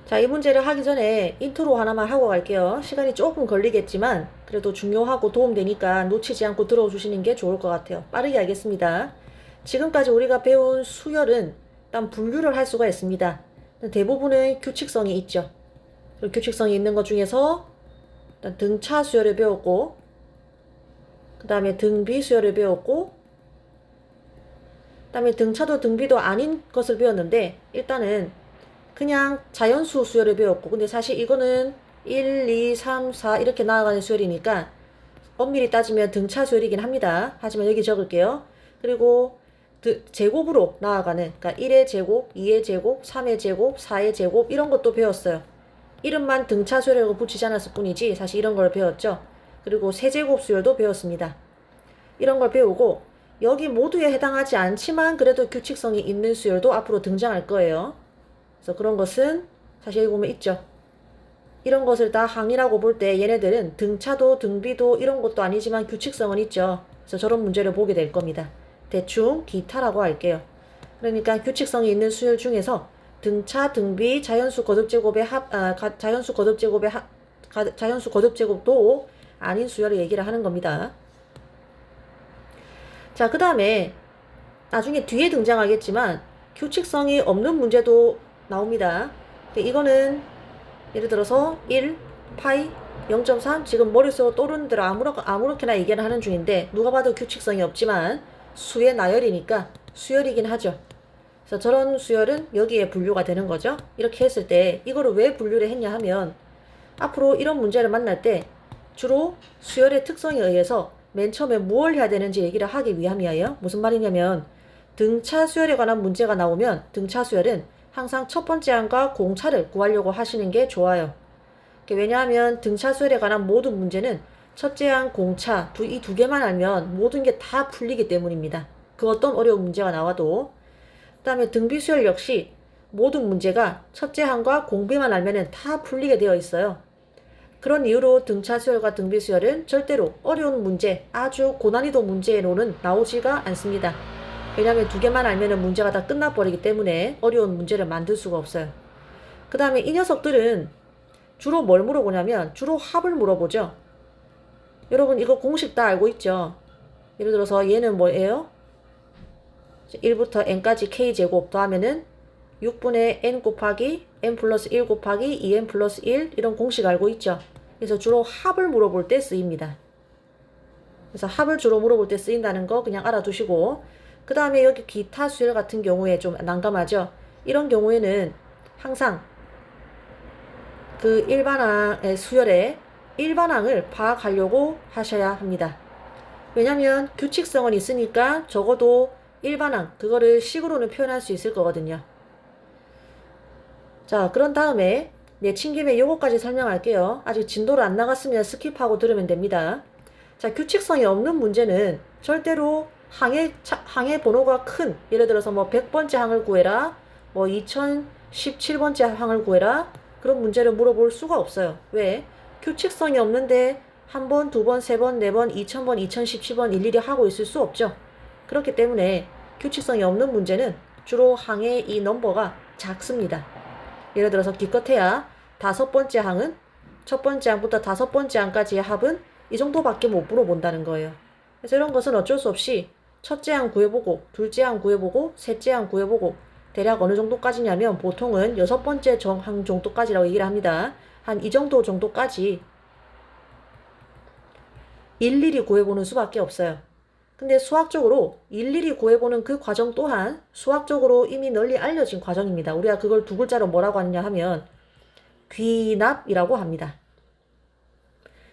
자, 이 문제를 하기 전에 인트로 하나만 하고 갈게요. 시간이 조금 걸리겠지만 그래도 중요하고 도움되니까 놓치지 않고 들어주시는 게 좋을 것 같아요. 빠르게 하겠습니다. 지금까지 우리가 배운 수열은 일단 분류를 할 수가 있습니다. 대부분은 규칙성이 있죠. 규칙성이 있는 것 중에서 일단 등차 수열을 배웠고, 그 다음에 등비 수열을 배웠고, 그 다음에 등차도 등비도 아닌 것을 배웠는데 일단은 그냥 자연수 수열을 배웠고, 근데 사실 이거는 1, 2, 3, 4 이렇게 나아가는 수열이니까 엄밀히 따지면 등차 수열이긴 합니다. 하지만 여기 적을게요. 그리고 제곱으로 나아가는, 그러니까 1의 제곱, 2의 제곱, 3의 제곱, 4의 제곱 이런 것도 배웠어요. 이름만 등차 수열이라고 붙이지 않았을 뿐이지 사실 이런 걸 배웠죠. 그리고 세제곱 수열도 배웠습니다. 이런 걸 배우고 여기 모두에 해당하지 않지만 그래도 규칙성이 있는 수열도 앞으로 등장할 거예요. 그래서 그런 것은 사실 여기 보면 있죠. 이런 것을 다 항이라고 볼 때 얘네들은 등차도 등비도 이런 것도 아니지만 규칙성은 있죠. 그래서 저런 문제를 보게 될 겁니다. 대충 기타라고 할게요. 그러니까 규칙성이 있는 수열 중에서 등차, 등비, 자연수 거듭제곱의 자연수 거듭제곱도 아닌 수열을 얘기를 하는 겁니다. 자, 그 다음에 나중에 뒤에 등장하겠지만 규칙성이 없는 문제도 나옵니다. 이거는 예를 들어서 1, 파이, 0.3 지금 머릿속으로 떠오르는 대로 아무렇게나 얘기를 하는 중인데 누가 봐도 규칙성이 없지만 수의 나열이니까 수열이긴 하죠. 그래서 저런 수열은 여기에 분류가 되는 거죠. 이렇게 했을 때 이거를 왜 분류를 했냐 하면 앞으로 이런 문제를 만날 때 주로 수열의 특성에 의해서 맨 처음에 무엇을 해야 되는지 얘기를 하기 위함이에요. 무슨 말이냐면 등차 수열에 관한 문제가 나오면 등차 수열은 항상 첫 번째 항과 공차를 구하려고 하시는 게 좋아요. 왜냐하면 등차 수열에 관한 모든 문제는 첫째 항, 공차 이 두 개만 알면 모든 게 다 풀리기 때문입니다. 그 어떤 어려운 문제가 나와도. 그 다음에 등비 수열 역시 모든 문제가 첫째 항과 공비만 알면 다 풀리게 되어 있어요. 그런 이유로 등차 수열과 등비 수열은 절대로 어려운 문제, 아주 고난이도 문제로는 나오지가 않습니다. 왜냐하면 두 개만 알면 문제가 다 끝나버리기 때문에 어려운 문제를 만들 수가 없어요. 그 다음에 이 녀석들은 주로 뭘 물어보냐면 주로 합을 물어보죠. 여러분 이거 공식 다 알고 있죠? 예를 들어서 얘는 뭐예요? 1부터 n까지 k제곱 더하면은 6분의 n 곱하기 n 플러스 1 곱하기 2n 플러스 1 이런 공식 알고 있죠? 그래서 주로 합을 물어볼 때 쓰입니다. 그래서 합을 주로 물어볼 때 쓰인다는 거 그냥 알아두시고, 그 다음에 여기 기타 수열 같은 경우에 좀 난감하죠? 이런 경우에는 항상 그 일반항의 수열의 일반항을 파악하려고 하셔야 합니다. 왜냐면 규칙성은 있으니까 적어도 일반항 그거를 식으로는 표현할 수 있을 거거든요. 자, 그런 다음에 내친 김에 요거까지 설명할게요. 아직 진도를 안 나갔으면 스킵하고 들으면 됩니다. 자, 규칙성이 없는 문제는 절대로 항의 번호가 큰, 예를 들어서 뭐 100번째 항을 구해라, 뭐 2017번째 항을 구해라, 그런 문제를 물어볼 수가 없어요. 왜? 규칙성이 없는데 한 번, 두 번, 세 번, 네 번, 2000번, 2017번 일일이 하고 있을 수 없죠. 그렇기 때문에 규칙성이 없는 문제는 주로 항의 이 넘버가 작습니다. 예를 들어서 기껏해야 5번째 항은 첫 번째 항부터 5번째 항까지의 합은 이 정도밖에 못 물어본다는 거예요. 그래서 이런 것은 어쩔 수 없이 첫째 항 구해보고, 둘째 항 구해보고, 셋째 항 구해보고, 대략 어느 정도까지냐면 보통은 6번째 항 정도까지라고 얘기를 합니다. 한 이 정도 정도까지 일일이 구해보는 수밖에 없어요. 근데 수학적으로 일일이 구해보는 그 과정 또한 수학적으로 이미 널리 알려진 과정입니다. 우리가 그걸 두 글자로 뭐라고 하느냐 하면 귀납이라고 합니다.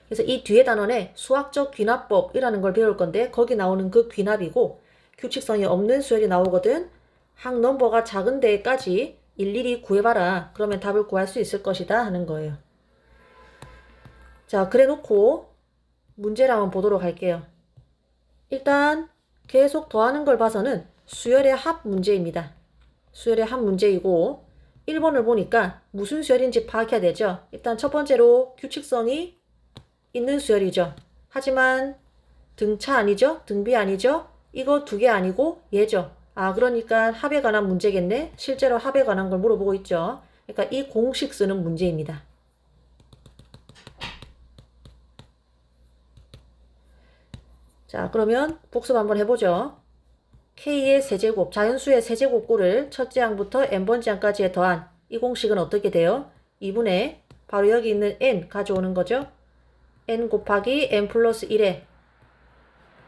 그래서 이 뒤에 단원에 수학적 귀납법이라는 걸 배울 건데 거기 나오는 그 귀납이고, 규칙성이 없는 수열이 나오거든 항 넘버가 작은 데까지 일일이 구해봐라. 그러면 답을 구할 수 있을 것이다 하는 거예요. 자, 그래 놓고 문제를 한번 보도록 할게요. 일단 계속 더하는 걸 봐서는 수열의 합 문제입니다. 수열의 합 문제이고 1번을 보니까 무슨 수열인지 파악해야 되죠. 일단 첫 번째로 규칙성이 있는 수열이죠. 하지만 등차 아니죠? 등비 아니죠? 이거 두 개 아니고 얘죠. 아, 그러니까 합에 관한 문제겠네. 실제로 합에 관한 걸 물어보고 있죠. 그러니까 이 공식 쓰는 문제입니다. 자, 그러면 복습 한번 해보죠. K의 세제곱, 자연수의 세제곱꼴을 첫째 항부터 n번째 항까지에 더한 이 공식은 어떻게 돼요? 2분의 바로 여기 있는 n 가져오는 거죠. n 곱하기 n 플러스 1의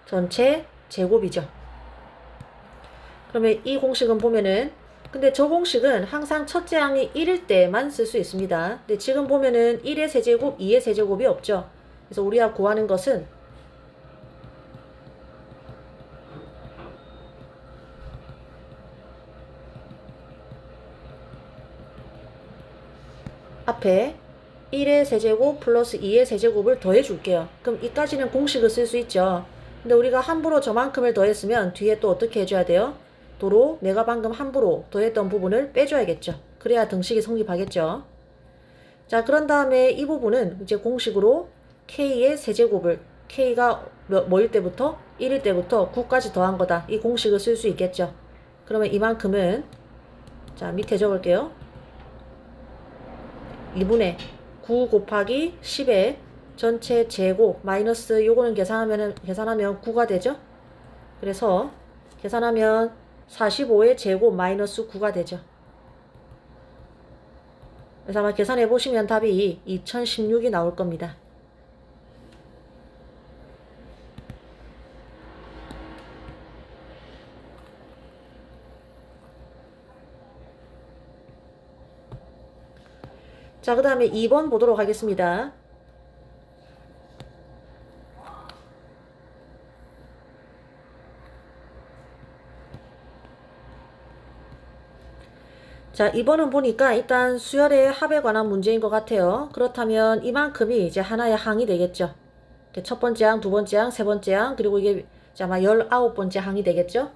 전체 제곱이죠. 그러면 이 공식은 보면은 근데 저 공식은 항상 첫째 항이 1일 때만 쓸 수 있습니다. 근데 지금 보면은 1의 세제곱, 2의 세제곱이 없죠. 그래서 우리가 구하는 것은 앞에 1의 세제곱 플러스 2의 세제곱을 더해 줄게요. 그럼 이까지는 공식을 쓸 수 있죠. 근데 우리가 함부로 저만큼을 더했으면 뒤에 또 어떻게 해줘야 돼요? 도로 내가 방금 함부로 더했던 부분을 빼줘야겠죠. 그래야 등식이 성립하겠죠. 자, 그런 다음에 이 부분은 이제 공식으로 K의 세제곱을 K가 뭐일 때부터? 1일 때부터 9까지 더한 거다. 이 공식을 쓸 수 있겠죠. 그러면 이만큼은 자, 밑에 적을게요. 2분의 9 곱하기 10의 전체 제곱 마이너스 요거는 계산하면 9가 되죠. 그래서 계산하면 45의 제곱 마이너스 9가 되죠. 그래서 아마 계산해 보시면 답이 2016이 나올 겁니다. 자, 그 다음에 2번 보도록 하겠습니다. 자, 2번은 보니까 일단 수열의 합에 관한 문제인 것 같아요. 그렇다면 이만큼이 이제 하나의 항이 되겠죠. 첫 번째 항, 두 번째 항, 세 번째 항, 그리고 이게 아마 19번째 항이 되겠죠.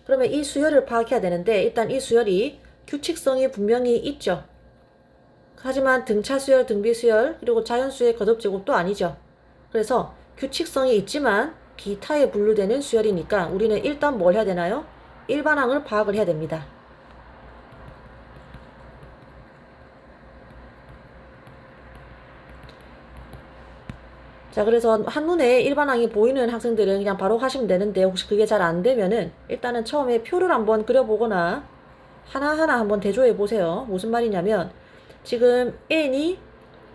그러면 이 수열을 파악해야 되는데 일단 이 수열이 규칙성이 분명히 있죠. 하지만 등차수열, 등비수열, 그리고 자연수의 거듭제곱도 아니죠. 그래서 규칙성이 있지만 기타에 분류되는 수열이니까 우리는 일단 뭘 해야 되나요? 일반항을 파악을 해야 됩니다. 자, 그래서 한눈에 일반항이 보이는 학생들은 그냥 바로 하시면 되는데 혹시 그게 잘 안 되면은 일단은 처음에 표를 한번 그려보거나 하나하나 한번 대조해 보세요. 무슨 말이냐면 지금 n이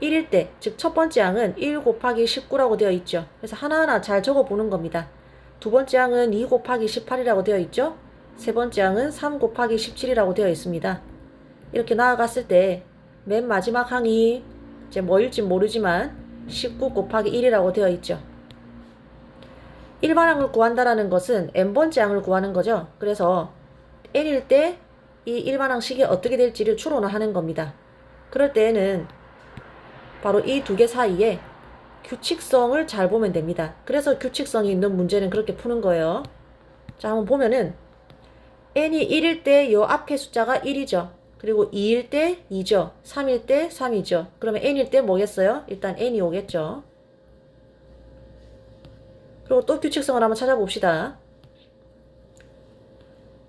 1일 때, 즉 첫 번째 항은 1 곱하기 19라고 되어 있죠. 그래서 하나하나 잘 적어 보는 겁니다. 두 번째 항은 2 곱하기 18이라고 되어 있죠. 세 번째 항은 3 곱하기 17이라고 되어 있습니다. 이렇게 나아갔을 때 맨 마지막 항이 이제 뭐일지 모르지만 19 곱하기 1이라고 되어 있죠. 일반항을 구한다라는 것은 n번째 항을 구하는 거죠. 그래서 n일 때 이 일반항식이 어떻게 될지를 추론을 하는 겁니다. 그럴 때에는 바로 이 두 개 사이에 규칙성을 잘 보면 됩니다. 그래서 규칙성이 있는 문제는 그렇게 푸는 거예요. 자, 한번 보면은 n이 1일 때 요 앞에 숫자가 1이죠. 그리고 2일 때 2죠. 3일 때 3이죠. 그러면 n일 때 뭐겠어요? 일단 n이 오겠죠. 그리고 또 규칙성을 한번 찾아봅시다.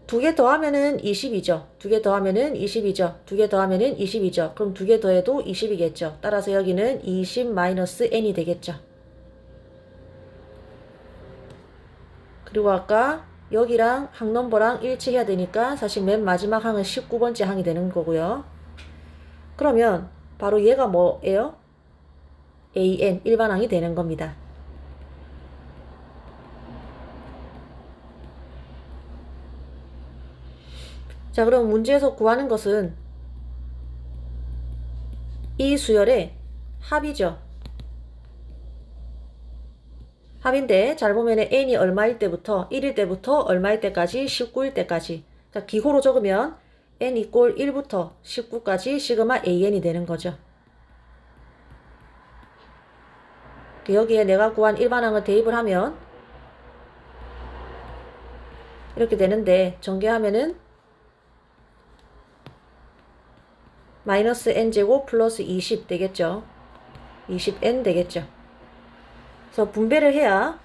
두 개 더하면은 20이죠. 두 개 더하면은 20이죠. 두 개 더하면은 20이죠. 그럼 두 개 더해도 20이겠죠. 따라서 여기는 20-n이 되겠죠. 그리고 아까 여기랑 항 넘버랑 일치해야 되니까 사실 맨 마지막 항은 19번째 항이 되는 거고요. 그러면 바로 얘가 뭐예요? AN 일반항이 되는 겁니다. 자, 그럼 문제에서 구하는 것은 이 수열의 합이죠. 합인데 잘 보면 n이 얼마일 때부터 1일 때부터 얼마일 때까지 19일 때까지 그러니까 기호로 적으면 n 이꼴 1부터 19까지 시그마 an이 되는 거죠. 여기에 내가 구한 일반항을 대입을 하면 이렇게 되는데 전개하면은 마이너스 n제곱 플러스 20 되겠죠. 20n 되겠죠. 그래서 분배를 해야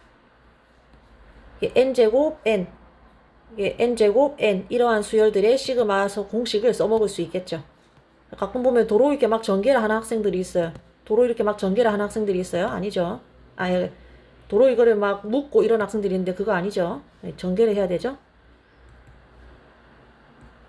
n제곱 n, n제곱 n 이러한 수열들의 시그마서 공식을 써먹을 수 있겠죠. 가끔 보면 도로 이렇게 막 전개를 하는 학생들이 있어요. 도로 이렇게 막 전개를 하는 학생들이 있어요. 아니죠. 아예 도로 이거를 막 묶고 이런 학생들이 있는데 그거 아니죠. 전개를 해야 되죠.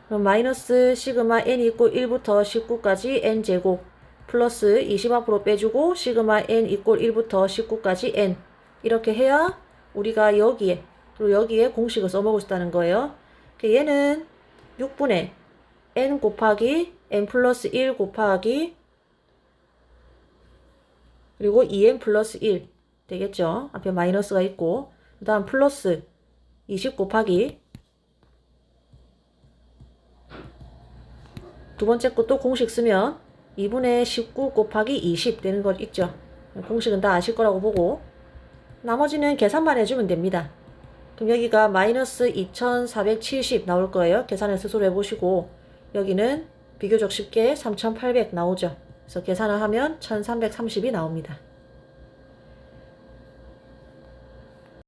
그럼 마이너스 시그마 n 이꼴 1부터 19까지 n제곱 플러스 20 앞으로 빼주고 시그마 n 이꼴 1부터 19까지 n 이렇게 해야 우리가 여기에 그리고 여기에 공식을 써먹을 수 있다는 거예요. 얘는 6분의 n 곱하기 n 플러스 1 곱하기 그리고 2n 플러스 1 되겠죠. 앞에 마이너스가 있고 그 다음 플러스 20 곱하기 두 번째 것도 공식 쓰면 2분의 19 곱하기 20 되는 거 있죠. 공식은 다 아실 거라고 보고 나머지는 계산만 해주면 됩니다. 그럼 여기가 마이너스 2470 나올 거예요. 계산을 스스로 해보시고 여기는 비교적 쉽게 3800 나오죠. 그래서 계산을 하면 1330이 나옵니다.